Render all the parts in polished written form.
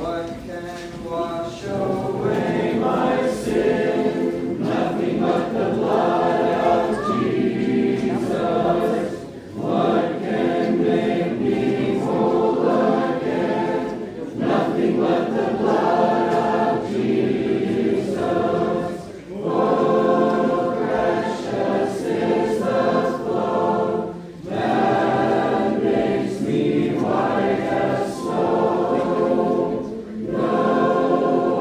What can wash away my sin? Nothing but the blood of Jesus. What can make me whole again? Nothing but the blood of Jesus. Oh, precious is the flow that makes me white as snow. No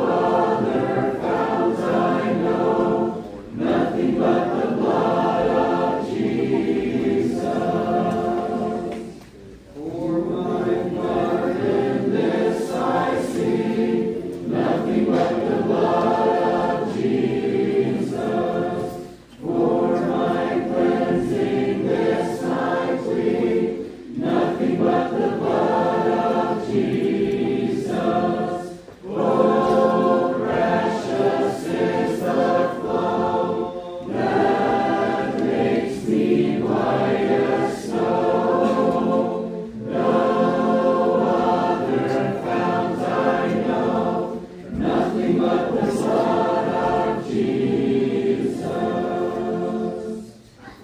other fount I know, nothing but the blood of Jesus. For my part in this I see, nothing but the blood of Jesus. For my cleansing this I plead, nothing but the blood of Jesus. Oh, precious is the flow that makes me white as snow. No other fount I know, nothing but the blood of Jesus.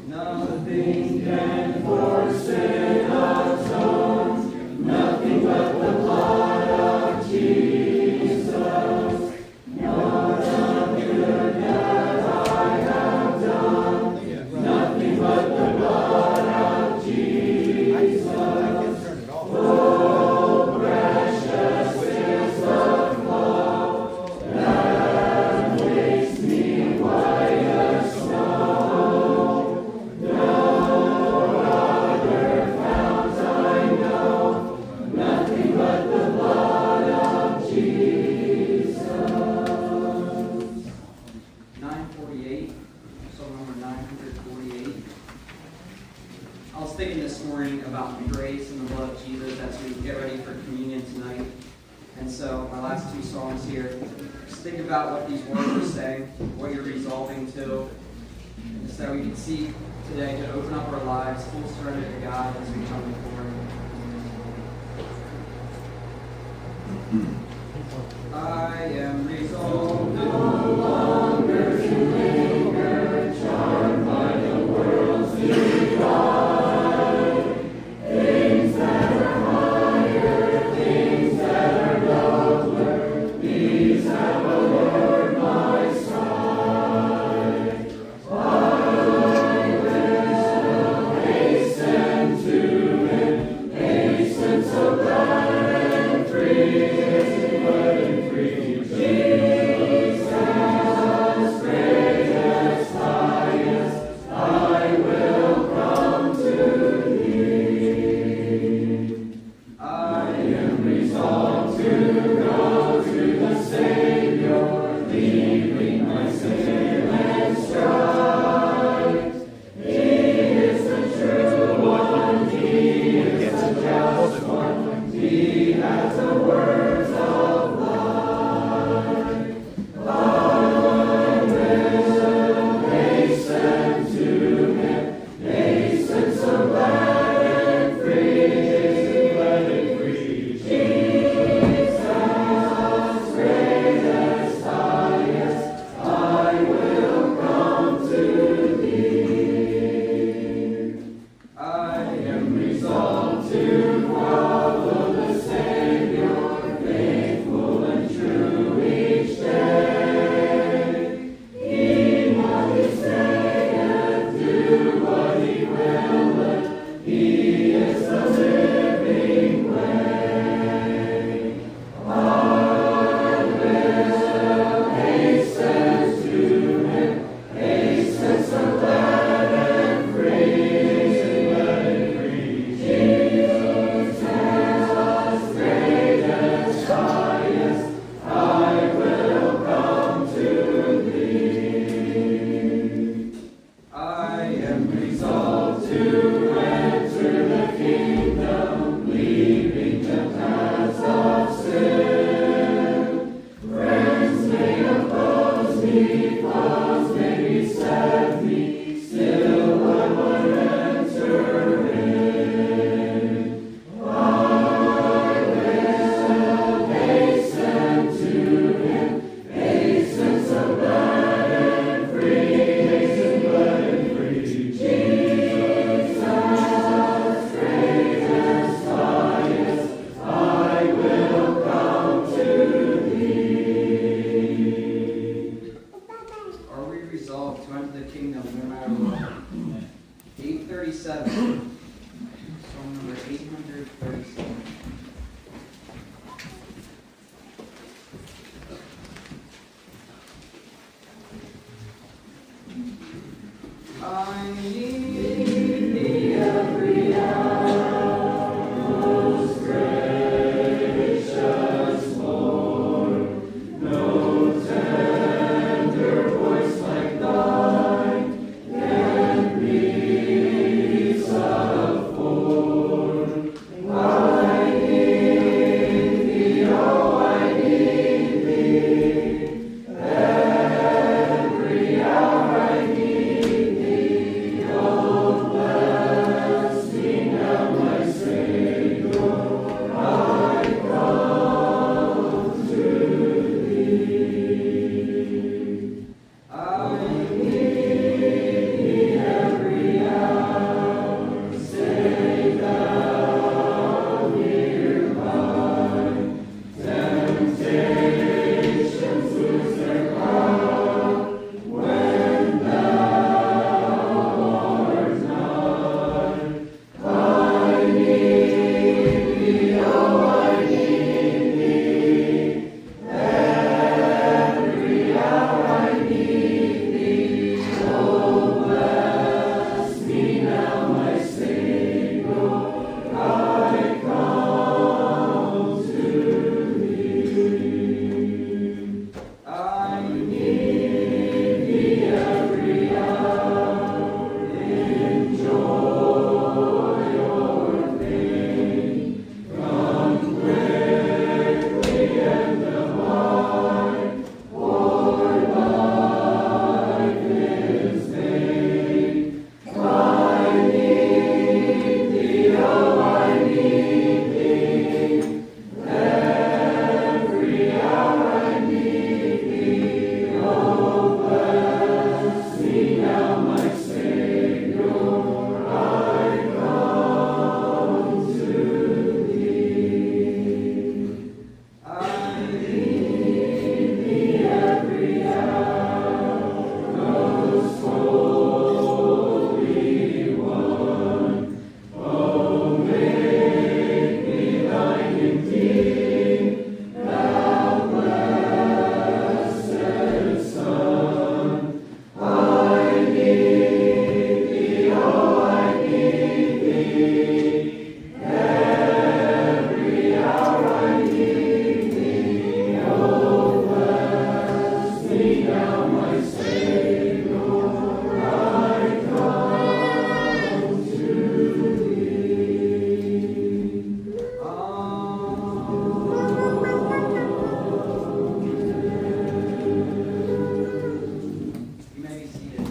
Nothing can for sin atone, nothing but the blood of Jesus. Not a good that I have done, nothing but the blood of Jesus. Oh, precious is the flow that makes me white as snow. No other fount I know, nothing but the blood of Jesus. 948, Psalm number 948. I was thinking this morning about the grace and the blood of Jesus as we get ready for communion tonight. And so my last two songs here, just think about what these words are saying, what you're resolving to, and so we can see today to open up our lives, full surrender to God as we come before Him. I am resolved no longer to linger, charmed by the world's desire. Things that are higher, things that are nobler, these have allured my sight. I will hasten to Him, hasten so glad and free, but and free. 137. I need thee every hour, most gracious Lord. No tender voice like thine can peace afford. I need thee, oh, I need thee. Every hour I need thee. Oh, bless me now, my Savior. I come to thee. I need thee every hour. Stay thou nearby. Temptations lose their power when thou art nigh. I need thee, oh, I need thee. Every hour I need thee. Oh, bless me now, my Savior. I come to thee. I need thee every hour. Enjoy your pain. Come quickly and abide, for life is vain. I need thee, oh, I need thee. Every hour I need thee. Oh, bless me now, my Savior. I come to thee. I need thee every hour, most holy one. Oh, make me thine indeed, thou blessed Son. I need thee, oh, I need thee. Every hour I need thee. Oh, bless me now, my Savior. I come to thee. You may be seated.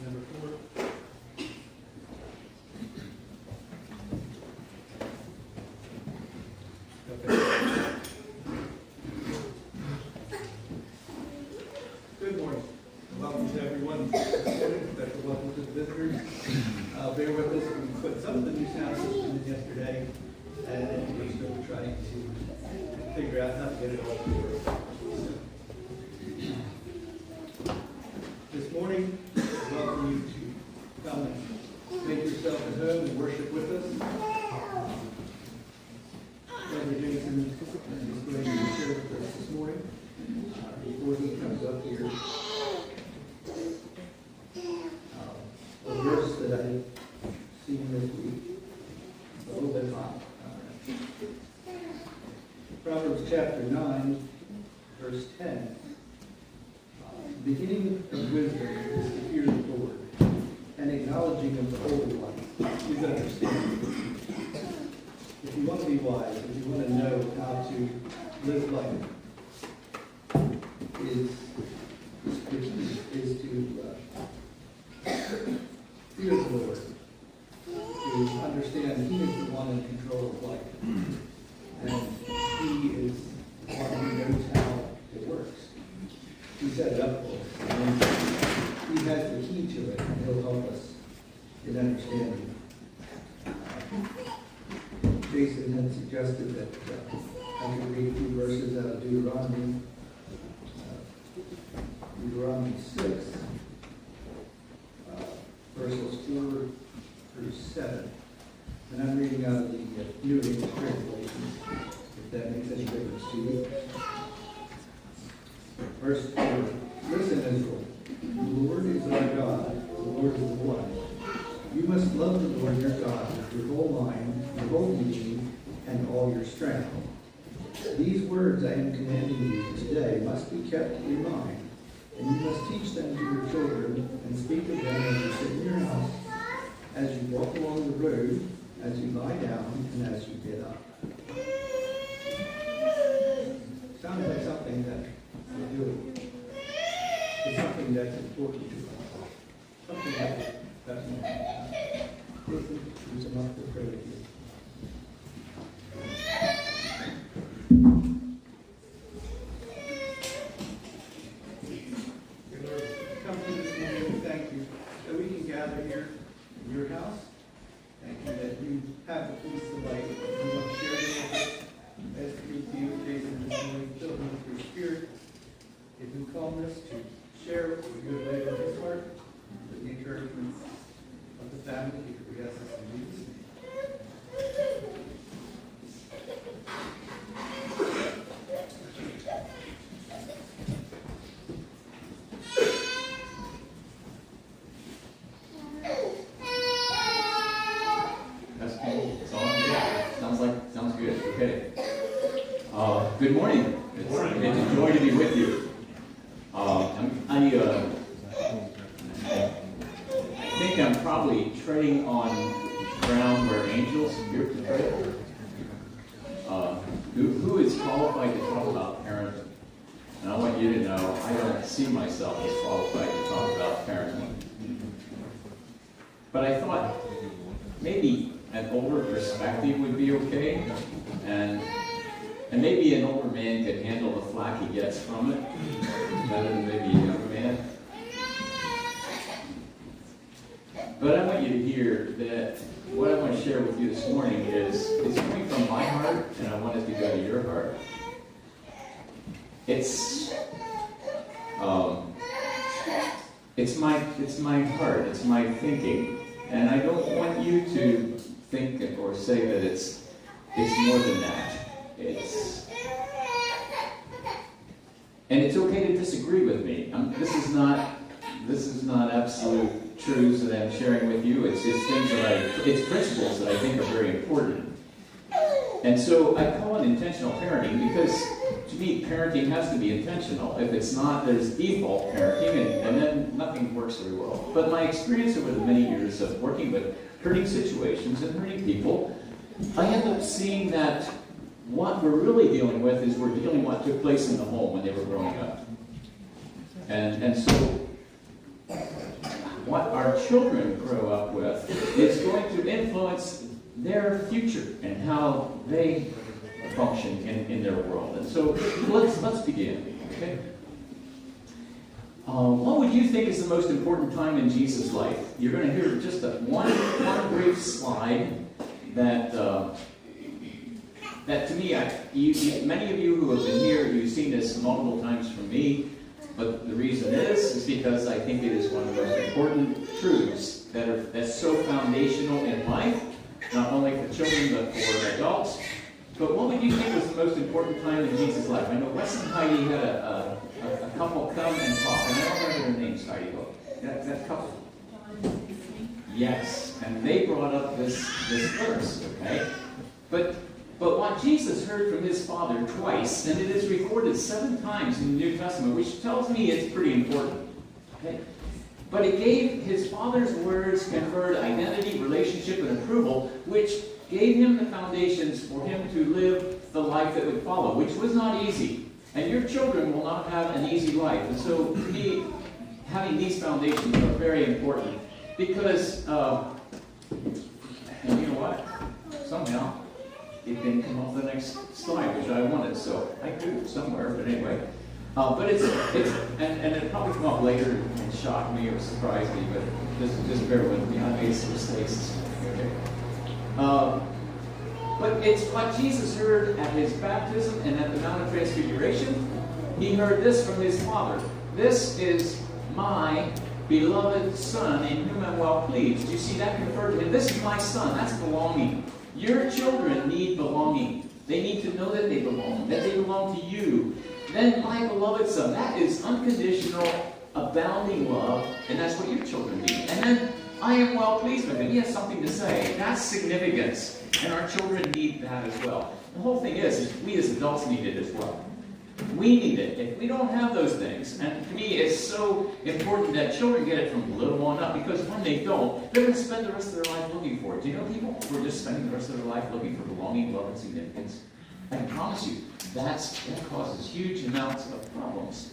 Number 4. Okay. Good morning. Welcome to everyone. Special welcome to the visitors. Bear with us. We put some of the new sound system in yesterday, and we're still trying to figure out how to get it all to work. This morning, I welcome you to come and make yourself at home and worship with us. Brother Jason is going to share with us this morning before he comes up here. A verse that I've seen this week, a little bit hot. Proverbs chapter 9, verse 10. The beginning of wisdom is to fear the Lord, and acknowledging of the Holy One is understanding. If you want to be wise, if you want to know how to live life, is to fear the Lord, to understand understand He is the one in control of life. And He is the one who knows how it works. He set it up for us. And He has the key to it, and He'll help us in understanding. Jason had suggested that I could read 2 verses out of Deuteronomy. Deuteronomy 6, verses 4 through 7. And I'm reading out of the New English Translation, if that makes any difference to you. Verse 4, listen, Israel, the Lord is our God, the Lord is the one. You must love the Lord your God with your whole mind, your whole being, and all your strength. These words I am commanding you today must be kept in mind, and you must teach them to your children and speak of them as you sit in your house, as you walk along the road, as you lie down, and as you get up. Sounds like something that we're doing. It's something that's important to us. Something that's important. Listen, use them up to pray with you. Come to this morning, thank you that we can gather here in your house. Thank you that you have the peace of life. You want to share it with us. As we speak to you, Jason, this morning, fill him with your spirit. Give him calmness to share what you have laid on his heart, with the encouragement of the family. We ask this in Jesus' name. Sounds good. Okay. Good morning. It's a joy to be with you. I think I'm probably treading on ground where angels appear to tread. Who is qualified to talk about parenting? And I want you to know I don't see myself as qualified to talk about parenting. But I thought maybe an older perspective would be okay, and maybe an older man could handle the flack he gets from it better than maybe a younger man. But I want you to hear that what I want to share with you this morning is coming from my heart, and I want it to go to your heart. It's my heart, it's my thinking, and I don't want you to think or say that it's more than that. And it's okay to disagree with me. This is not absolute truths that I'm sharing with you. It's things it's principles that I think are very important. And so I call it intentional parenting because to me, parenting has to be intentional. If it's not, there's default parenting, and then nothing works very well. But my experience over the many years of working with hurting situations and hurting people, I end up seeing that what we're really dealing with is we're dealing with what took place in the home when they were growing up. And so what our children grow up with is going to influence their future and how they function in their world. And so let's begin. Okay? What would you think is the most important time in Jesus' life? You're going to hear just one brief slide that to me, many of you who have been here, you've seen this multiple times from me, but the reason is because I think it is one of the most important truths that's so foundational in life, not only for children but for adults. But what would you think was the most important time in Jesus' life? I know Wes and Heidi had a couple come and talk, and I don't remember their names, Heidi. That couple. Yes, and they brought up this verse, okay? But what Jesus heard from his Father twice, and it is recorded 7 times in the New Testament, which tells me it's pretty important, okay? But it gave his Father's words conferred identity, relationship, and approval, which gave him the foundations for him to live the life that would follow, which was not easy. And your children will not have an easy life. And so, to me, having these foundations are very important. Because, and you know what? somehow it didn't come off the next slide, which I wanted, so I do somewhere, but anyway. But and it probably come up later and shocked me or surprised me, but just bear with me, I made some mistakes. Okay. But it's what Jesus heard at his baptism and at the Mount of Transfiguration. He heard this from his Father. This is my beloved Son, in whom I'm well pleased. You see that referred to him. This is my Son. That's belonging. Your children need belonging. They need to know that they belong to you. Then my beloved Son, that is unconditional, abounding love, and that's what your children need. And then I am well pleased with him. He has something to say. That's significance. And our children need that as well. The whole thing is we as adults need it as well. We need it. If we don't have those things, and to me it's so important that children get it from little on up, because when they don't, they're going to spend the rest of their life looking for it. Do you know people who are just spending the rest of their life looking for belonging, love, and significance? I can promise you, that causes huge amounts of problems.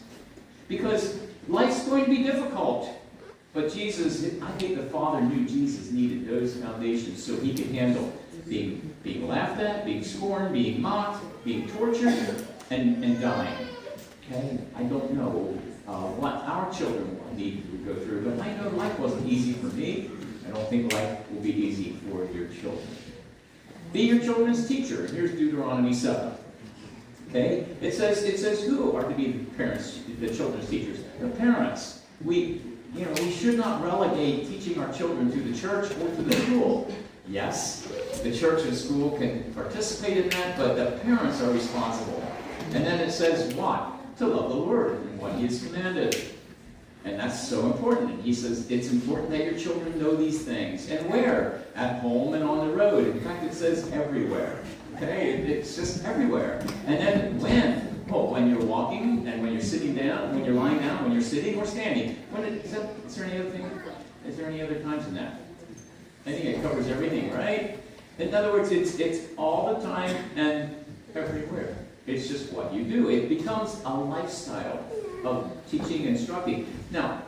Because life's going to be difficult. But Jesus, I think the Father knew Jesus needed those foundations so he could handle being laughed at, being scorned, being mocked, being tortured, and dying. Okay? I don't know what our children will need to go through, but I know life wasn't easy for me. I don't think life will be easy for your children. Be your children's teacher. And here's Deuteronomy 7. Okay? It says who are to be the parents, the children's teachers? The parents. We should not relegate teaching our children to the church or to the school. Yes, the church and school can participate in that, but the parents are responsible. And then it says what? To love the Lord and what he has commanded. And that's so important. And he says it's important that your children know these things. And where? At home and on the road. In fact, it says everywhere. Okay? It's just everywhere. And then when? Oh, when you're walking, and when you're sitting down, when you're lying down, when you're sitting or standing. Is there any other thing? Is there any other times in that? I think it covers everything, right? In other words, it's all the time and everywhere. It's just what you do. It becomes a lifestyle of teaching and instructing. Now,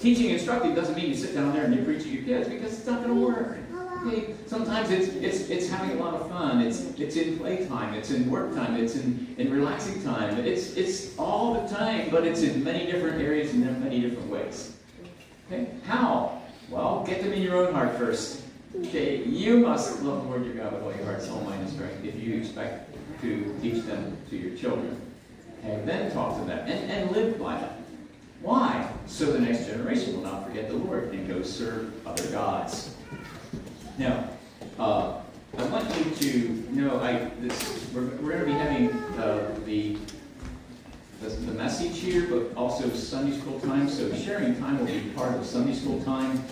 teaching and instructing doesn't mean you sit down there and you preach to your kids, because it's not going to work. Okay? Sometimes it's having a lot of fun. It's in playtime. It's in work time. It's in relaxing time. It's all the time, but it's in many different areas and in many different ways. Okay? How? Well, get them in your own heart first. Okay? You must love the Lord your God with all your heart, soul, mind, and strength if you expect to teach them to your children. Okay? Then talk to them and live by them. Why? So the next generation will not forget the Lord and go serve other gods. Now, I want you to know we're going to be having the message here, but also Sunday school time. So sharing time will be part of Sunday school time.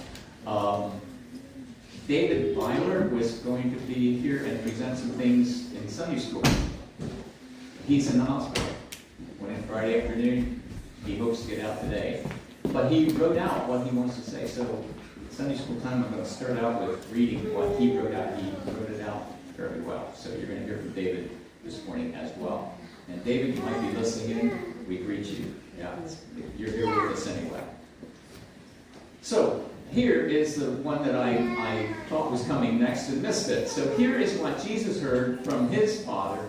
David Byler was going to be here and present some things in Sunday school. He's in the hospital. Went in Friday afternoon. He hopes to get out today. But he wrote out what he wants to say. So Sunday school time, I'm going to start out with reading what he wrote out. He wrote it out fairly well. So you're going to hear from David this morning as well. And David, you might be listening in. We greet you. Yeah, you're here with us anyway. So here is the one that I thought was coming next and missed it. So here is what Jesus heard from his Father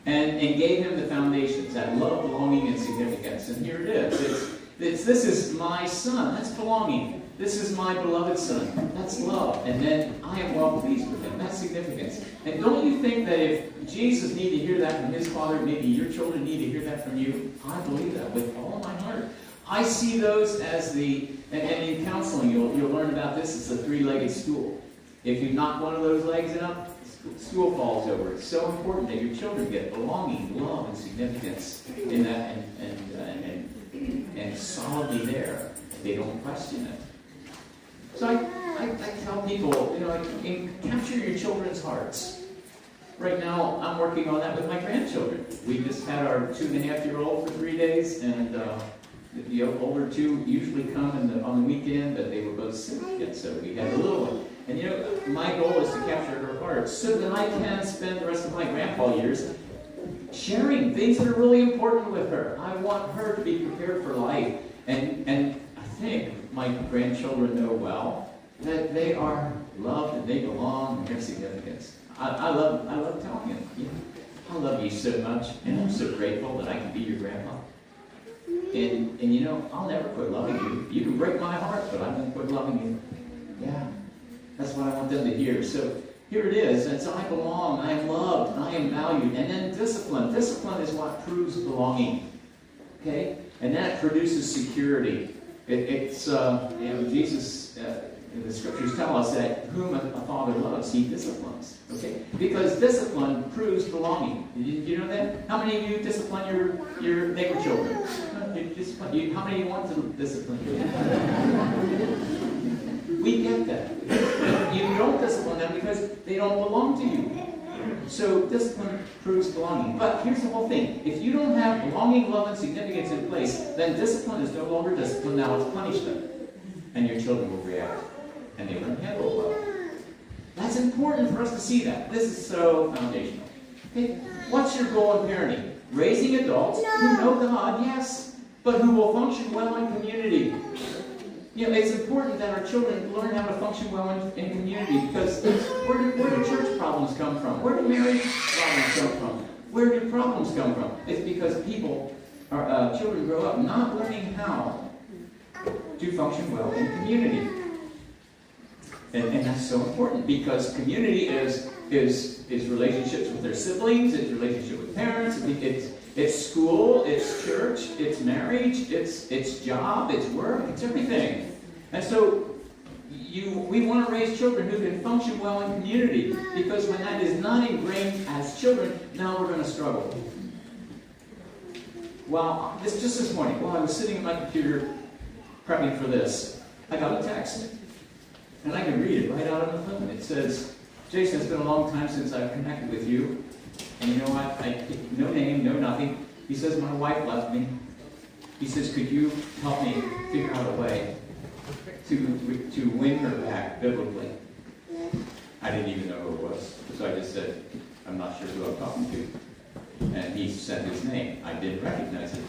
and gave him the foundations, that love, belonging, and significance. And here it is. This is my Son. That's belonging. This is my beloved Son. That's love. And then I am well pleased with him. That's significance. And don't you think that if Jesus needed to hear that from his Father, maybe your children need to hear that from you? I believe that with all my heart. I see those as and in counseling, you'll learn about this. It's a three-legged stool. If you knock one of those legs up, stool falls over. It's so important that your children get belonging, love, and significance in that and solidly there. They don't question it. So I tell people, capture your children's hearts. Right now, I'm working on that with my grandchildren. We just had our 2.5-year-old for 3 days, and the older two usually come on the weekend, but they were both sick yet, so we had a little one. And my goal is to capture her heart so that I can spend the rest of my grandpa years sharing things that are really important with her. I want her to be prepared for life. And I think my grandchildren know well that they are loved and they belong and their significance. I love telling them, I love you so much, and I'm so grateful that I can be your grandpa. And I'll never quit loving you. You can break my heart, but I won't quit loving you. Yeah, that's what I want them to hear. So here it is. It's I belong, I am loved, I am valued. And then discipline. Discipline is what proves belonging. Okay? And that produces security. Jesus, the scriptures tell us that whom a father loves, he disciplines. Okay? Because discipline proves belonging. You know that? How many of you discipline your neighbor children? How many of you want to discipline your We get that. You don't discipline them because they don't belong to you. So discipline proves belonging. But here's the whole thing. If you don't have belonging, love, and significance in place, then discipline is no longer discipline. Now it's punishment. And your children will react. And they won't handle it well. That's important for us to see that. This is so foundational. Okay? What's your goal in parenting? Raising adults who know God, yes, but who will function well in community. It's important that our children learn how to function well in community, because where do church problems come from? Where do marriage problems come from? Where do problems come from? It's because children grow up not learning how to function well in community. And that's so important, because community is relationships with their siblings, it's relationship with parents, it's school, it's church, it's marriage, it's job, it's work, it's everything. And so we want to raise children who can function well in community, because when that is not ingrained as children, now we're going to struggle. Well, just this morning, while I was sitting at my computer prepping for this, I got a text. And I can read it right out of the phone. It says, Jason, it's been a long time since I've connected with you. And you know what? No name, no nothing. He says, my wife left me. He says, could you help me figure out a way to win her back biblically? I didn't even know who it was. So I just said, I'm not sure who I'm talking to. And he said his name. I didn't recognize it.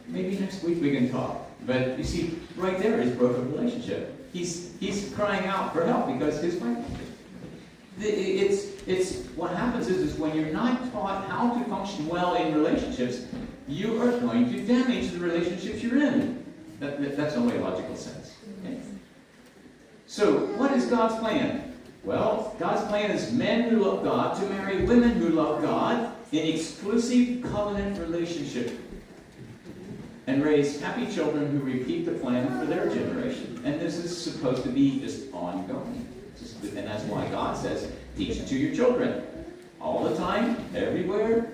Maybe next week we can talk. But you see, right there is broken relationship. He's crying out for help because his wife. It's what happens is when you're not taught how to function well in relationships, you are going to damage the relationships you're in. That's only a logical sense. Okay? So, what is God's plan? Well, God's plan is men who love God to marry women who love God in exclusive covenant relationship, and raise happy children who repeat the plan for their generation. And this is supposed to be just ongoing. And that's why God says, teach it to your children. All the time, everywhere.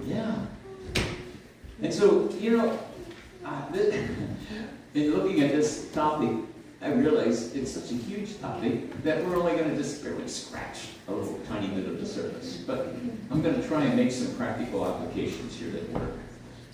Yeah. And so, in looking at this topic, I realize it's such a huge topic that we're only going to just barely scratch a little tiny bit of the surface. But I'm going to try and make some practical applications here that work.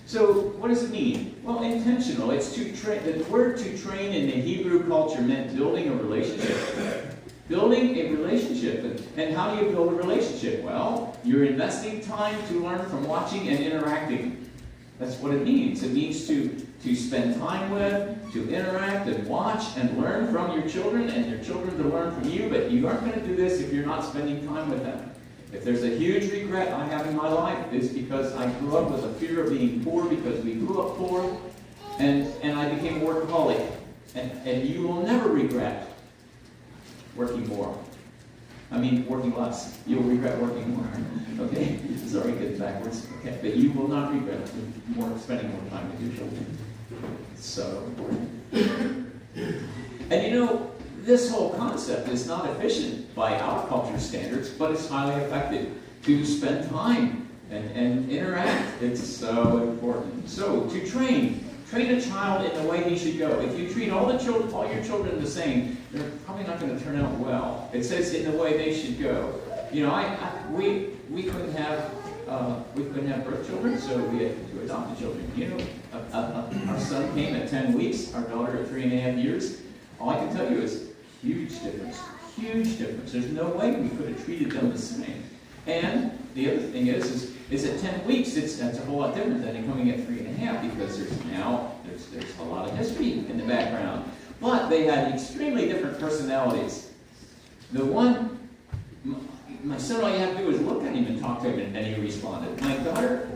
So, what does it mean? Well, intentional. It's to train. The word to train in the Hebrew culture meant building a relationship. Building a relationship. And how do you build a relationship? Well, you're investing time to learn from watching and interacting. That's what it means. It means to spend time with, to interact and watch and learn from your children, and your children to learn from you. But you aren't going to do this if you're not spending time with them. If there's a huge regret I have in my life, it's because I grew up with a fear of being poor, because we grew up poor, and I became a workaholic. And you will never regret working more. I mean, working less. You'll regret working more. Okay? Sorry, get backwards. Okay, but you will not regret spending more time with your children. It's so important. And this whole concept is not efficient by our culture's standards, but it's highly effective to spend time and interact. It's so important. So, to train a child in the way he should go. If you treat all your children the same, they're probably not going to turn out well. It says in the way they should go. We couldn't have birth children, so we had to adopt the children. Our son came at 10 weeks, our daughter at 3.5 years. All I can tell you is huge difference. Huge difference. There's no way we could have treated them the same. And the other thing is at 10 weeks, that's a whole lot different than coming at 3.5, because there's a lot of history in the background. But they had extremely different personalities. The one, my son, all you have to do is look at him and talk to him, and he responded. My daughter,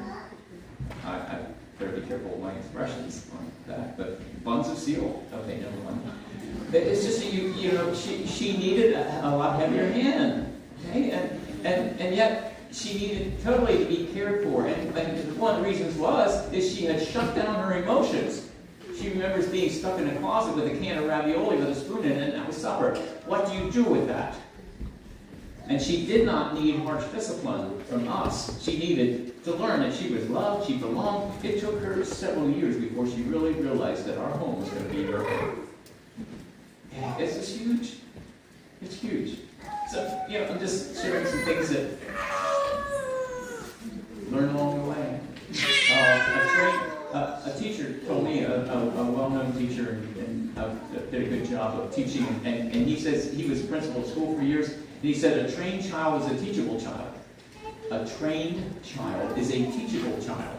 I better be careful with my expressions on that, but buns of steel. Okay, never mind. It's just that you know, she needed a lot heavier hand, okay, and yet she needed totally to be cared for. And one of the reasons is she had shut down her emotions. She remembers being stuck in a closet with a can of ravioli with a spoon in it, and that was supper. What do you do with that? And she did not need harsh discipline from us. She needed to learn that she was loved, she belonged. It took her several years before she really realized that our home was going to be her home. Yeah, it's just huge. It's huge. So, you know, I'm just sharing some things that learn along the way. A teacher told me, a well-known teacher, and did a good job of teaching, and he says he was principal at school for years, and he said a trained child is a teachable child. A trained child is a teachable child.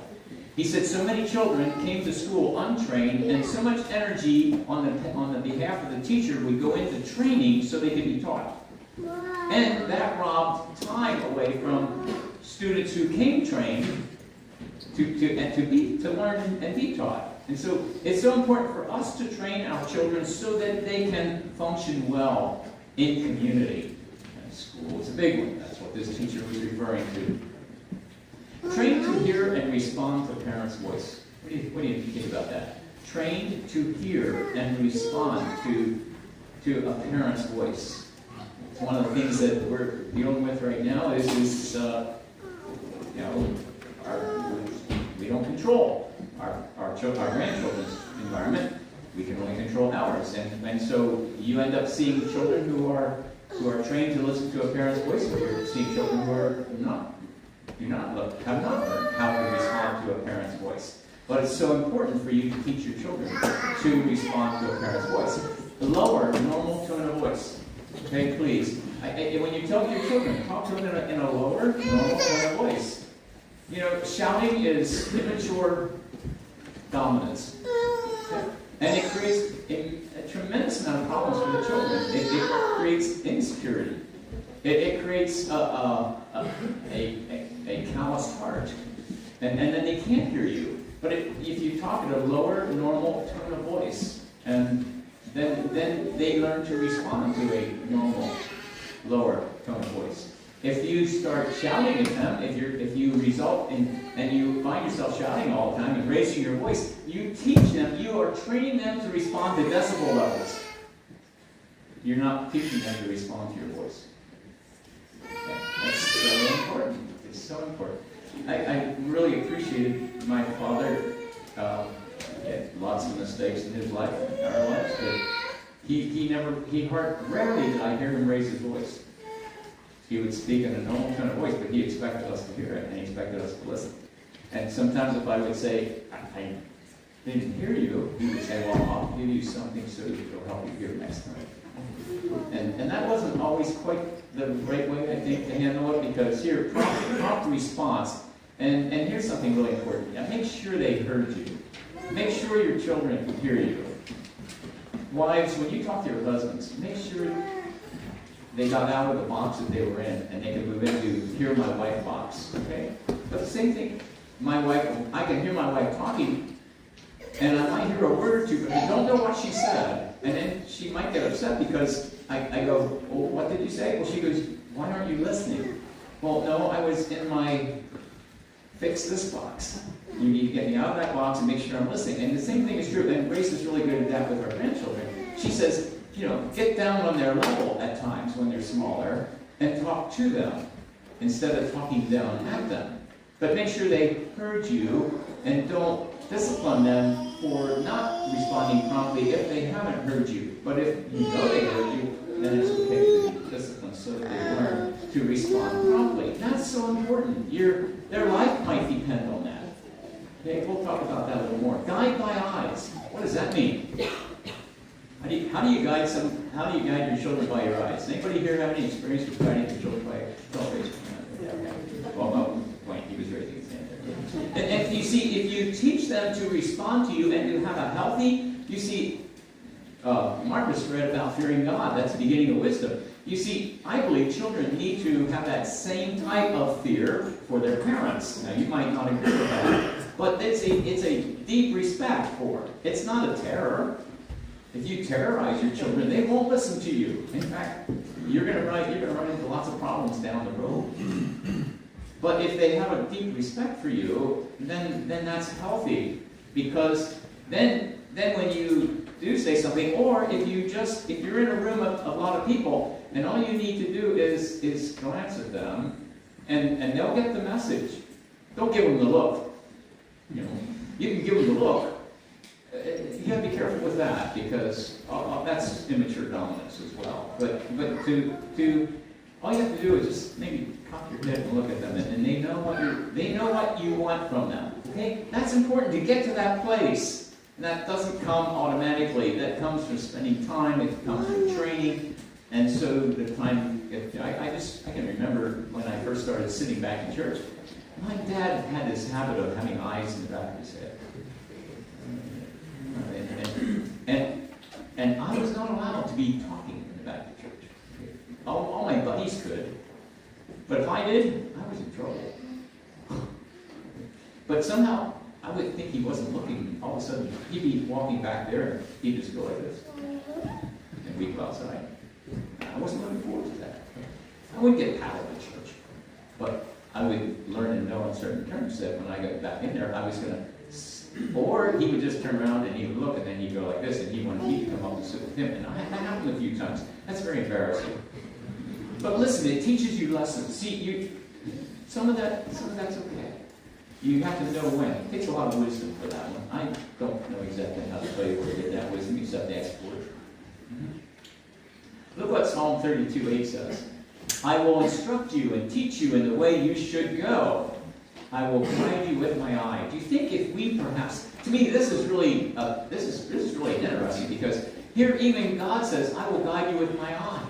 He said so many children came to school untrained, and so much energy on the behalf of the teacher would go into training so they could be taught. And that robbed time away from students who came trained to learn and be taught. And so it's so important for us to train our children so that they can function well in community. And school is a big one. That's what this teacher was referring to. Trained to hear and respond to a parent's voice. What do you think about that? Trained to hear and respond to a parent's voice. It's one of the things that we're dealing with right now is you know, we don't control our grandchildren's environment. We can only control ours, and so you end up seeing children who are trained to listen to a parent's voice, and you're seeing children who are have not learned how to respond to a parent's voice. But it's so important for you to teach your children to respond to a parent's voice. The lower, normal tone of voice. Okay, please. When you talk to your children, talk to them in a lower, normal tone of voice. You know, shouting is immature dominance. Okay? And it creates a tremendous amount of problems for the children. It creates insecurity. It creates a calloused heart. And then they can't hear you. But if you talk at a lower, normal tone of voice, and then they learn to respond to a normal, lower tone of voice. If you start shouting at them, if you result in, and you find yourself shouting all the time and raising your voice, you teach them, you are training them to respond to decibel levels. You're not teaching them to respond to your voice. Okay. That's so important. It's so important. I really appreciated my father. He had lots of mistakes in his life, in our lives, but rarely did I hear him raise his voice. He would speak in a normal tone of voice, but he expected us to hear it, and he expected us to listen. And sometimes if I would say, I didn't hear you, he would say, well, I'll give you something so it'll help you hear next time. And that wasn't always quite the right way, I think, to handle it, because here, prompt response, and here's something really important. Make sure they heard you. Make sure your children can hear you. Wives, when you talk to your husbands, make sure they got out of the box that they were in, and they can move into hear my wife box, okay? But the same thing, I can hear my wife talking, and I might hear a word or two, but I don't know what she said. And then she might get upset because I go, well, what did you say? Well, she goes, why aren't you listening? Well, no, I was in my fix this box. You need to get me out of that box and make sure I'm listening. And the same thing is true, and Grace is really good at that with our grandchildren. She says, get down on their level at times when they're smaller and talk to them instead of talking down at them. But make sure they heard you and don't discipline them for not responding promptly if they haven't heard you. But if you know they heard you, then it's okay to be disciplined so that they learn to respond promptly. That's so important. Their life might depend on that. Okay, we'll talk about that a little more. Guide by eyes. What does that mean? How do you guide your children by your eyes? Anybody here have any experience with guiding your children by television? Well, wait, he was raising his hand there. And you see, if you teach them to respond to you and to have a healthy, you see, Marcus read about fearing God. That's the beginning of wisdom. You see, I believe children need to have that same type of fear for their parents. Now, you might not agree with that, but it's a deep respect for it. It's not a terror. If you terrorize your children, they won't listen to you. In fact, you're going to run into lots of problems down the road. But if they have a deep respect for you, then that's healthy, because then when you do say something, or if you're in a room of a lot of people, and all you need to do is glance at them, and they'll get the message. Don't give them the look. You know, you can give them the look. You got to be careful with that, because that's immature dominance as well. But to all you have to do is just maybe cock your head and look at them, and they know what you want from them. Okay, that's important to get to that place. And that doesn't come automatically. That comes from spending time. It comes from training. And so the time, I can remember when I first started sitting back in church, my dad had this habit of having eyes in the back of his head. And I was not allowed to be talking in the back of the church. All my buddies could. But if I did, I was in trouble. But somehow, I would think he wasn't looking. All of a sudden, he'd be walking back there, and he'd just go like this. And we'd go outside. I wasn't looking forward to that. I wouldn't get paddled in church. But I would learn and know on certain terms that when I got back in there, I was going to... Or he would just turn around and he would look, and then he'd go like this, and he wanted me to come up and sit with him. And that happened a few times. That's very embarrassing. But listen, it teaches you lessons. See, some of that's okay. You have to know when. It takes a lot of wisdom for that one. I don't know exactly how to tell you where to get that wisdom, except ask for it. Look what Psalm 32:8 says. I will instruct you and teach you in the way you should go. I will guide you with my eye. Do you think if we perhaps, to me, this is really interesting, because here even God says, I will guide you with my eye.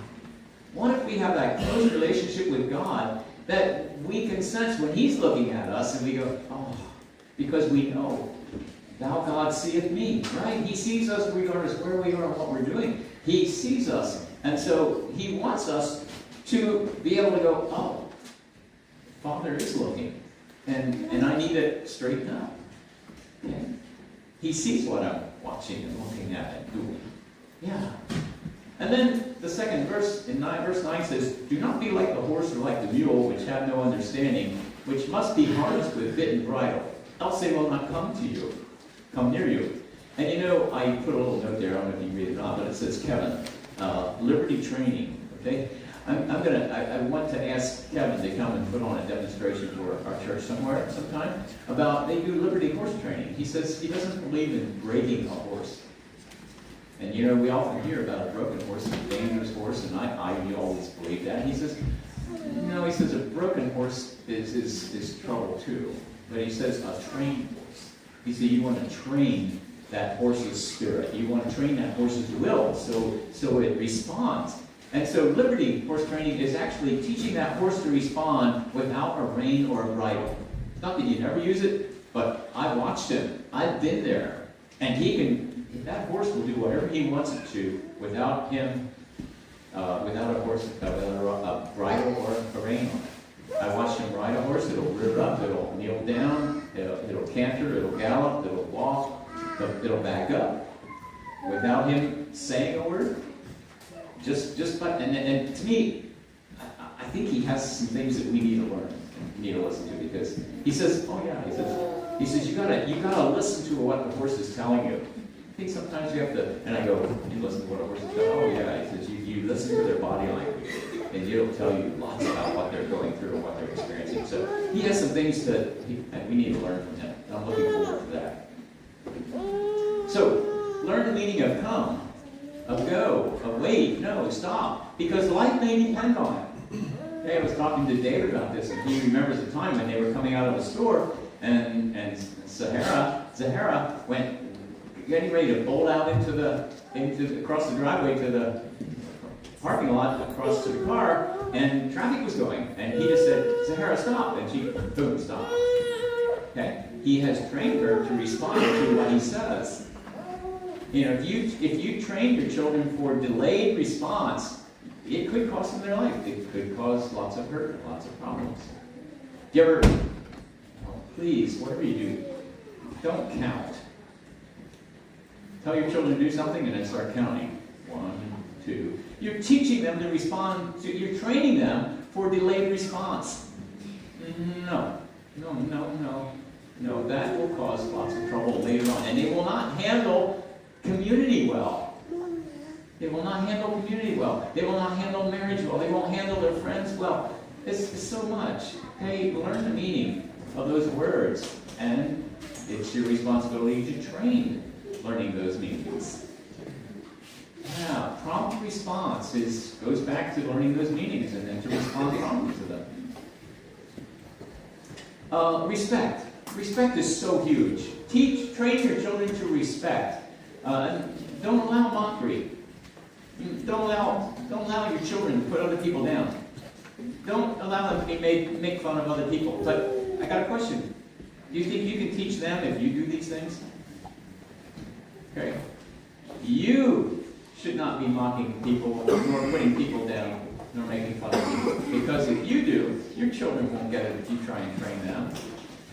What if we have that close relationship with God that we can sense when He's looking at us, and we go, oh, because we know, thou God seeth me, right? He sees us regardless where we are and what we're doing. He sees us. And so He wants us to be able to go, oh, Father is looking. And I need to straighten up. Okay? He sees what I'm watching and looking at and doing. Yeah. And then the second verse, verse 9 says, do not be like the horse or like the mule, which have no understanding, which must be harnessed with bit and bridle, else they will not come near you. And you know, I put a little note there, I don't know if you read it or not, but it says, Kevin, Liberty Training, okay? I want to ask Kevin to come and put on a demonstration for our church sometime about, they do Liberty horse training. He says he doesn't believe in breaking a horse. And you know, we often hear about a broken horse, a dangerous horse, and I always believe that. He says, no, he says a broken horse is trouble too. But he says a trained horse. He said you want to train that horse's spirit. You want to train that horse's will so it responds. And so Liberty horse training is actually teaching that horse to respond without a rein or a bridle. Not that you never use it, but I've watched him. I've been there. And that horse will do whatever he wants it to without him, without a bridle or a rein on it. I watched him ride a horse. It'll rear up, it'll kneel down, it'll canter, it'll gallop, it'll walk, it'll back up without him saying a word. And to me, I think he has some things that we need to learn, need to listen to, because he says, oh yeah, he says you gotta listen to what the horse is telling you. I think sometimes you have to, and I go, you listen to what a horse is telling you. Oh yeah, he says you listen to their body language, and it'll tell you lots about what they're going through and what they're experiencing. So he has some things that we need to learn from him. And I'm looking forward to that. So learn the meaning of come, of go, of wait, no, stop, because life may depend on it. Okay, I was talking to David about this, and he remembers the time when they were coming out of the store, and Zahara went getting ready to bolt out across the driveway to the parking lot, across to the car, and traffic was going, and he just said, Zahara, stop, and she, boom, stopped. Okay, he has trained her to respond to what he says. You know, if you train your children for delayed response, it could cost them their life. It could cause lots of hurt, lots of problems. Do you ever, please, whatever you do, don't count. Tell your children to do something and then start counting. 1, 2. You're teaching them to respond to, you're training them for delayed response. No. That will cause lots of trouble later on. And they will not handle community well. They will not handle community well. They will not handle marriage well. They won't handle their friends well. It's so much. Okay, learn the meaning of those words. And it's your responsibility to train learning those meanings. Yeah, prompt response goes back to learning those meanings and then to respond promptly to them. Respect. Respect is so huge. Train your children to respect. Don't allow mockery. Don't allow your children to put other people down. Don't allow them to make fun of other people. But I got a question. Do you think you can teach them if you do these things? Okay. You should not be mocking people, nor putting people down, nor making fun of people. Because if you do, your children won't get it if you try and train them.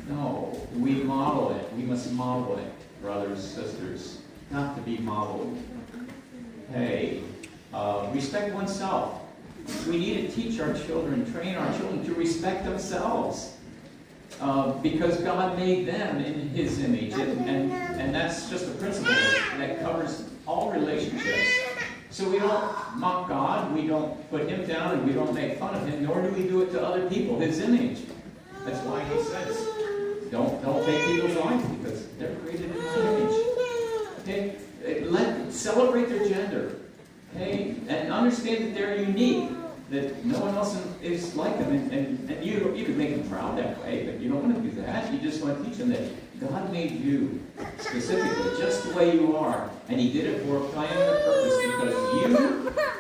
No, we model it. We must model it, brothers, sisters. Not to be modeled. Hey, respect oneself. We need to teach our children, train our children to respect themselves. Because God made them in His image. And that's just a principle that covers all relationships. So we don't mock God, we don't put Him down, and we don't make fun of Him, nor do we do it to other people, His image. That's why He says, don't take people's lives, because they're created in my image. Okay? Celebrate their gender. Okay? And understand that they're unique, that no one else is like them. And you could make them proud that way, but you don't want to do that. You just want to teach them that God made you specifically, just the way you are. And He did it for a plan and a purpose, because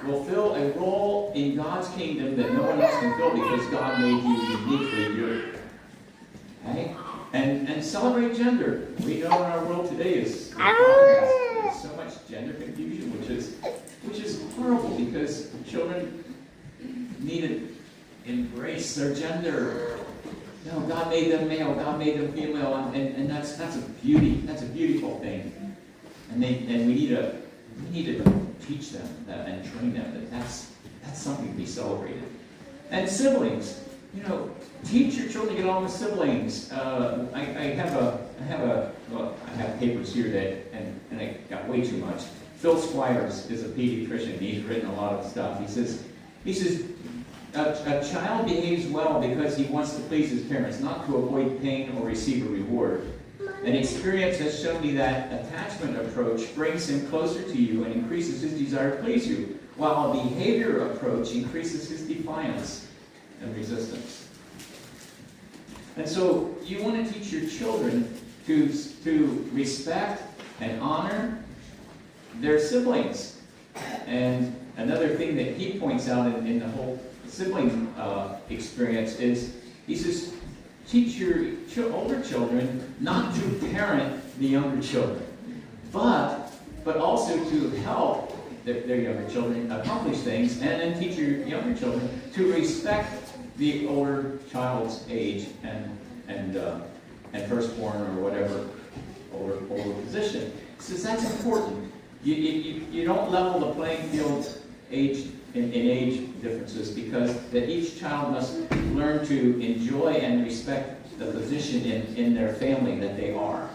you will fill a role in God's kingdom that no one else can fill, because God made you uniquely you. Okay? And celebrate gender. We know in our world today there's so much gender confusion, which is horrible, because children need to embrace their gender. No, God made them male, God made them female, and that's a beauty. That's a beautiful thing. And we need to teach them that and train them that that's something to be celebrated. And siblings, teach your children to get along with siblings. I have papers here and I got way too much. Phil Squires is a pediatrician. He's written a lot of stuff. He says, a child behaves well because he wants to please his parents, not to avoid pain or receive a reward. An experience has shown me that attachment approach brings him closer to you and increases his desire to please you, while a behavior approach increases his defiance and resistance. And so you want to teach your children to respect and honor their siblings. And another thing that he points out in the whole sibling experience is, he says, teach your older children not to parent the younger children, but also to help their younger children accomplish things, and then teach your younger children to respect the older child's age and firstborn or whatever older position. He says that's important. You don't level the playing field in age differences, because that each child must learn to enjoy and respect the position in their family that they are,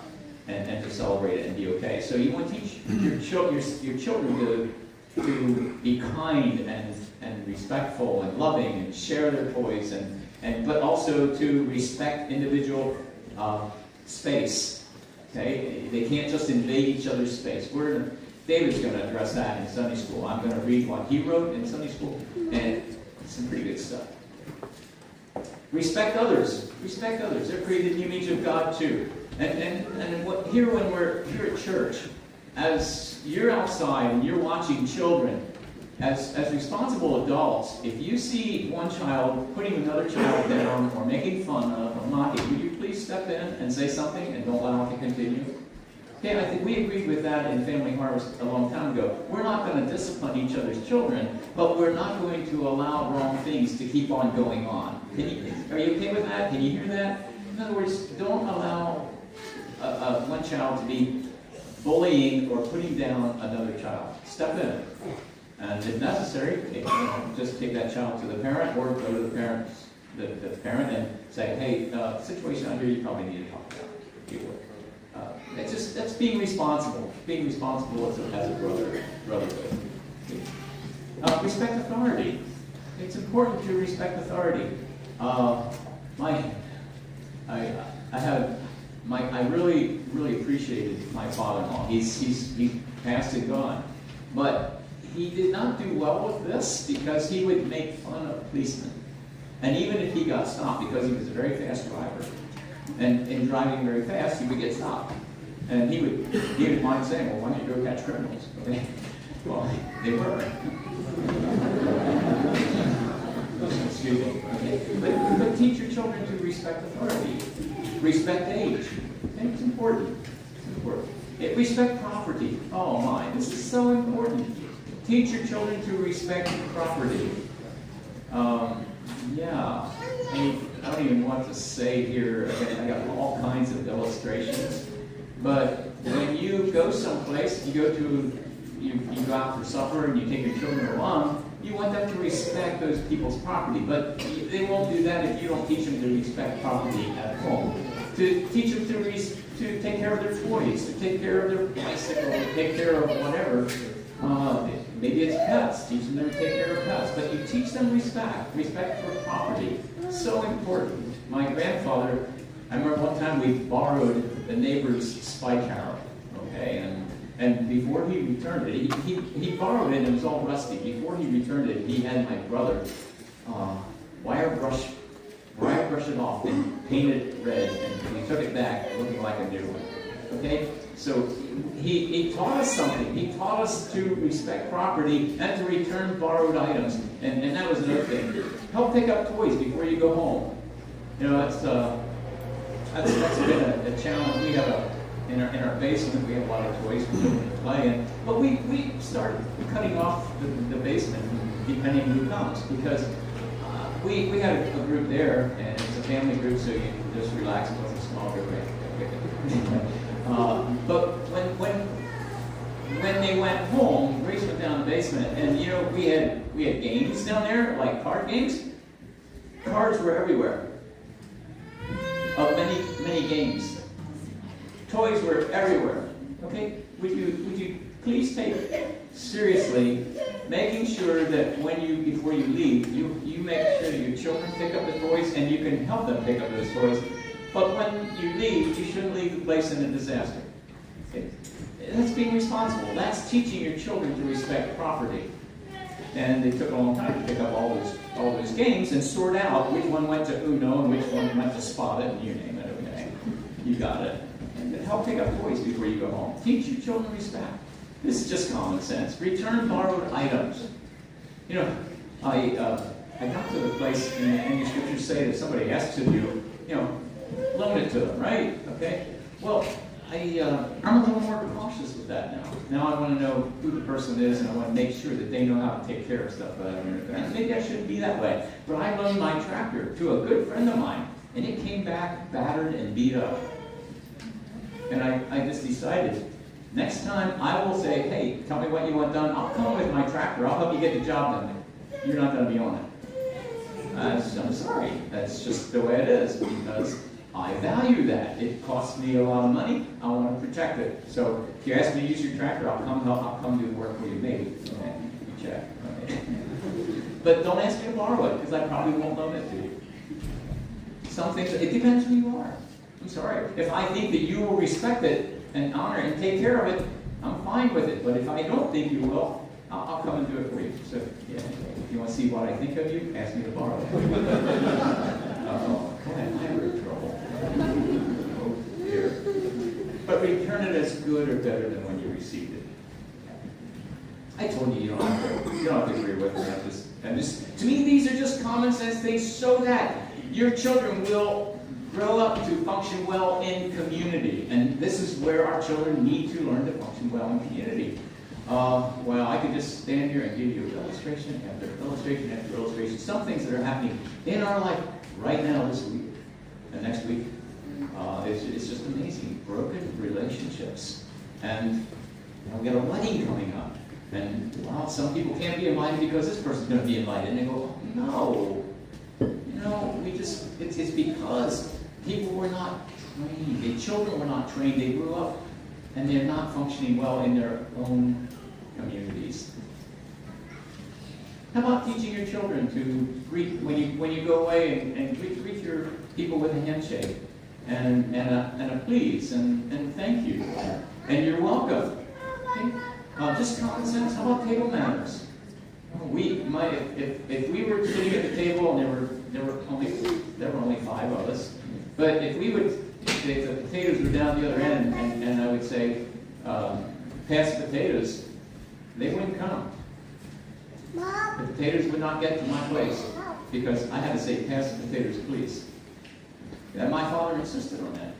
and to celebrate it and be okay. So you want to teach your children to be kind and respectful and loving and share their toys, but also to respect individual space. Okay, they can't just invade each other's space. David's going to address that in Sunday school. I'm going to read what he wrote in Sunday school, and some pretty good stuff. Respect others. Respect others. They're created in the image of God too. And here when we're here at church, as you're outside and you're watching children, as responsible adults, if you see one child putting another child down or making fun of or mocking, would you please step in and say something and don't allow it to continue? Okay, I think we agreed with that in Family Harvest a long time ago. We're not going to discipline each other's children, but we're not going to allow wrong things to keep on going on. Are you okay with that? Can you hear that? In other words, don't allow one child to be bullying or putting down another child. Step in. And if necessary, just take that child to the parent or go to the parent and say, hey, situation out here you probably need to talk about. That's being responsible. Being responsible as a brother would. Respect authority. It's important to respect authority. I really appreciated my father-in-law. He's passed and gone, but he did not do well with this because he would make fun of policemen, and even if he got stopped, because he was a very fast driver, and in driving very fast, he would get stopped, and he would mind saying, "Well, why don't you go catch criminals?" Okay? Well, they were. Excuse me. Okay. But teach your children to respect authority, respect age. I think it's important. It's important. Respect property. Oh my, this is so important. Teach your children to respect property. Yeah. I don't even want to say here. I got all kinds of illustrations. But when you go someplace, you go out for supper and you take your children along. You want them to respect those people's property, but they won't do that if you don't teach them to respect property at home. To teach them to take care of their toys, to take care of their bicycle, to take care of whatever. Maybe it's pets. Teach them to take care of pets, but you teach them respect for property. So important. My grandfather, I remember one time we borrowed the neighbor's spike harrow, okay, and before he returned it, he borrowed it and it was all rusty. Before he returned it, he had my brother wire brush it off and paint it red, and he took it back looking like a new one. Okay? So he taught us something. He taught us to respect property and to return borrowed items. And that was another thing. Help pick up toys before you go home. You know, that's been a challenge. We have in our basement, we have a lot of toys for children to play in. But we started cutting off the basement depending who comes, because we had a group there, and it's a family group, so you can just relax with a small group. But when they went home, Grace went down the basement, and you know we had games down there, like card games. Cards were everywhere, of many games. Toys were everywhere. Okay, would you please take seriously making sure that before you leave, you make sure that your children pick up the toys, and you can help them pick up those toys. But when you leave, you shouldn't leave the place in a disaster. Okay? That's being responsible. That's teaching your children to respect property. And they took a long time to pick up all those games and sort out which one went to Uno and which one went to Spot It, and you name it. Okay, you got it. And help pick up toys before you go home. Teach your children respect. This is just common sense. Return borrowed items. You know, I got to the place, and the scriptures say that somebody asks of you, loan it to them, right? Okay. Well, I'm a little more cautious with that now. Now I want to know who the person is, and I want to make sure that they know how to take care of stuff. Maybe I shouldn't be that way. But I loaned my tractor to a good friend of mine, and it came back battered and beat up. And I just decided, next time I will say, hey, tell me what you want done. I'll come with my tractor. I'll help you get the job done. You're not going to be on it. I'm sorry. That's just the way it is, because I value that. It costs me a lot of money. I want to protect it. So if you ask me to use your tractor, I'll come do the work for you, maybe. Okay. You check. Okay. But don't ask me to borrow it, because I probably won't loan it to you. Some things, it depends who you are. I'm sorry. If I think that you will respect it and honor it and take care of it, I'm fine with it. But if I don't think you will, I'll come and do it for you. So, yeah, if you want to see what I think of you, ask me to borrow it. I'm in trouble. Oh, dear. But return it as good or better than when you received it. I told you you don't have to agree with me. To me, these are just common sense things so that your children will grow up to function well in community. And this is where our children need to learn to function well in community. Well, I could just stand here and give you illustration after illustration after illustration. Some things that are happening in our life right now this week and next week. It's just amazing. Broken relationships. And we got a wedding coming up. And wow, some people can't be invited because this person's going to be invited. And they go, oh, no. It's because people were not trained. The children were not trained. They grew up and they're not functioning well in their own communities. How about teaching your children to greet, when you go away and greet your people with a handshake and a please and thank you and you're welcome. Okay? Just common sense. How about table manners? If we were sitting at the table and there were only 5 of us, but if the potatoes were down the other end and I would say, pass the potatoes, they wouldn't come. The potatoes would not get to my place because I had to say, pass the potatoes, please. And my father insisted on that.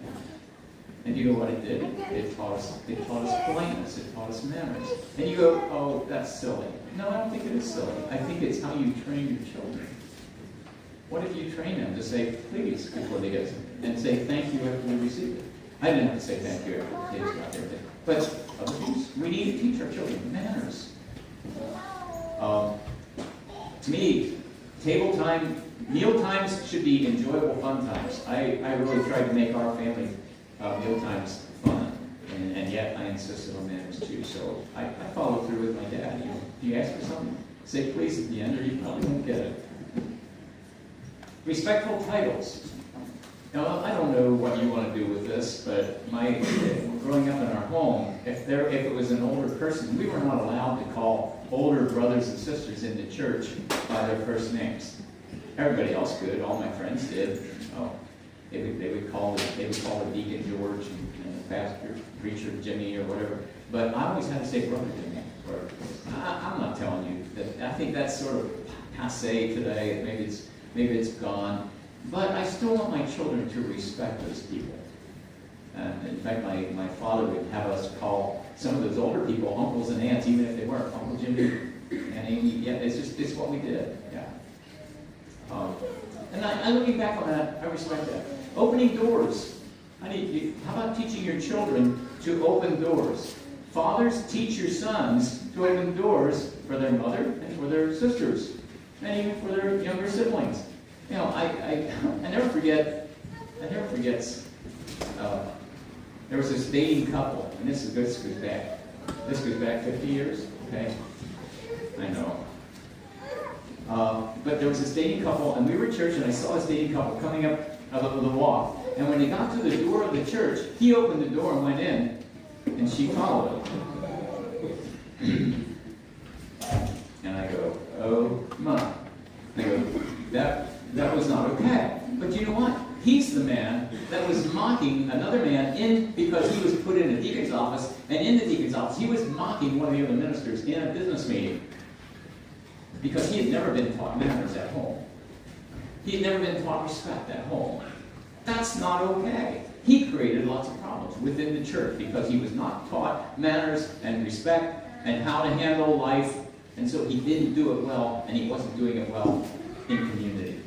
And you know what it did? It taught us politeness. It taught us manners. And you go, oh, that's silly. No, I don't think it is silly. I think it's how you train your children. What if you train them to say please before they get something and say thank you after they receive it? I didn't have to say thank you after the potatoes got there. But other things, we need to teach our children manners. To me, table time, meal times should be enjoyable, fun times. I really tried to make our family meal times fun, and yet I insisted on manners too. So I followed through with my dad. If you ask for something, say please at the end, or you probably won't get it. Respectful titles. Now, I don't know what you want to do with this, but growing up in our home, if it was an older person, we were not allowed to call older brothers and sisters in the church by their first names. Everybody else could. All my friends did. They would call the deacon George and the pastor, preacher Jimmy or whatever. But I always had to say brother Jimmy. I'm not telling you that. I think that's sort of passé today. Maybe it's gone. But I still want my children to respect those people. And in fact, my father would have us call some of those older people uncles and aunts, even if they weren't. Uncle Jimmy and Amy. Yeah, it's what we did. Yeah. And I looking back on that, I respect that. Opening doors. How about teaching your children to open doors? Fathers, teach your sons to open doors for their mother and for their sisters, and even for their younger siblings. I never forget. There was this dating couple, and this goes back 50 years. Okay, I know. But there was this dating couple, and we were at church, and I saw this dating couple coming up the walk. And when they got to the door of the church, he opened the door and went in, and she followed him. And I go, oh my. And I go, that was not okay. But you know what? He's the man that was mocking another man because he was put in a deacon's office, and in the deacon's office, he was mocking one of the other ministers in a business meeting because he had never been taught manners at home. He had never been taught respect at home. That's not okay. He created lots of problems within the church because he was not taught manners and respect and how to handle life, and so he didn't do it well, and he wasn't doing it well in community.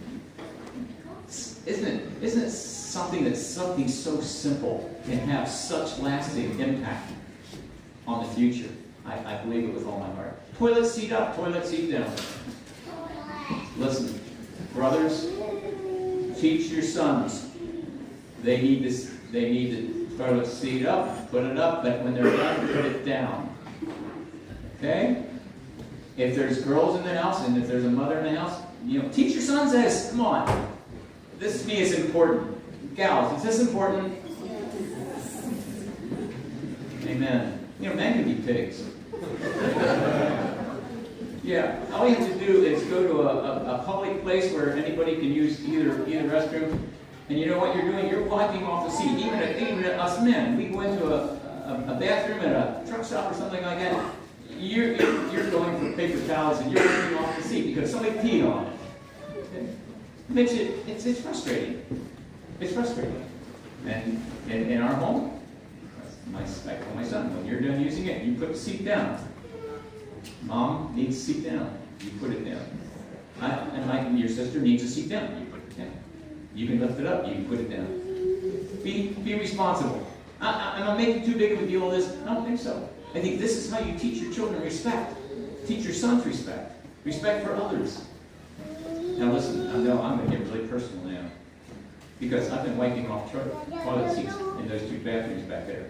Isn't it something so simple can have such lasting impact on the future? I believe it with all my heart. Toilet seat up, toilet seat down. Listen, brothers, teach your sons. They need the toilet seat up, put it up, but when they're done, put it down. Okay? If there's girls in the house and if there's a mother in the house, teach your sons this. Come on. This to me is important. Gals, is this important? Amen. Men can be pigs. Yeah, all you have to do is go to a public place where anybody can use either restroom, and you know what you're doing? You're wiping off the seat. Even us men, we go into a bathroom at a truck stop or something like that. You're going for paper towels and you're wiping off the seat because somebody peed on it. It's frustrating. It's frustrating. And in our home, I tell my son, when you're done using it, you put the seat down. Mom needs a seat down. You put it down. And your sister needs a seat down. You put it down. You can lift it up. You can put it down. Be responsible. Am I making too big of a deal of this? I don't think so. I think this is how you teach your children respect. Teach your sons respect. Respect for others. Now listen, I know I'm going to get really personal now. Because I've been wiping off toilet seats in those two bathrooms back there.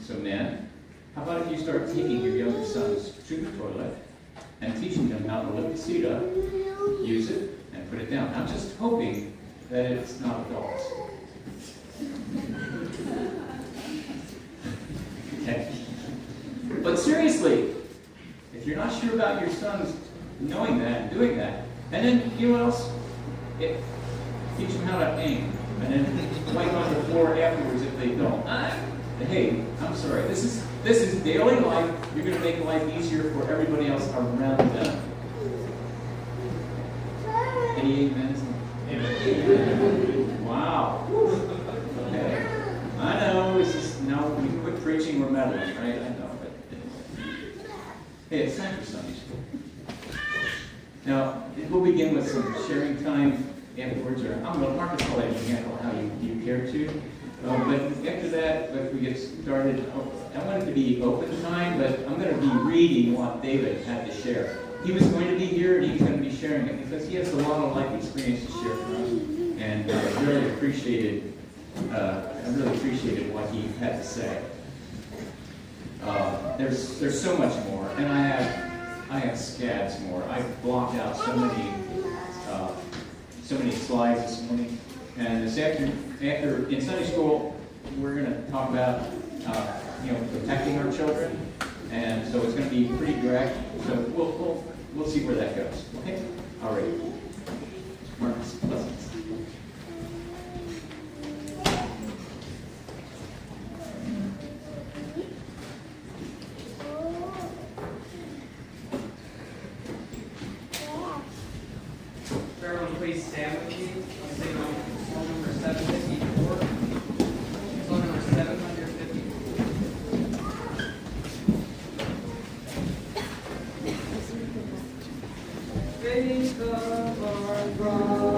So men, how about if you start taking your younger sons to the toilet and teaching them how to lift the seat up, use it, and put it down. I'm just hoping that it's not adults. Okay. But seriously, if you're not sure about your sons knowing that and doing that, and then you know what else? Teach them how to aim, and then wipe on the floor afterwards if they don't. Hey, I'm sorry. This is daily life. You're going to make life easier for everybody else around them. Any amens? Amen. Wow. Okay. I know. It's just now we quit preaching. We're meddling, right? I know, but hey, it's time for Sunday school. Now we'll begin with some sharing time afterwards, or I'm going to Marcus, I'll let you handle how you care to. But after that, if we get started, I want it to be open time, but I'm going to be reading what David had to share. He was going to be here, and he's going to be sharing it because he has a lot of life experience to share for us. And I really appreciated what he had to say. There's so much more, and I have scads more. I've blocked out so many slides this morning. And this after in Sunday school, we're going to talk about protecting our children, and so it's going to be pretty direct. So we'll see where that goes. Okay, all right. Marcus, blessings. Everyone, please stand with me. I'll sing on song number 754. Song number 754. Faith of our brother.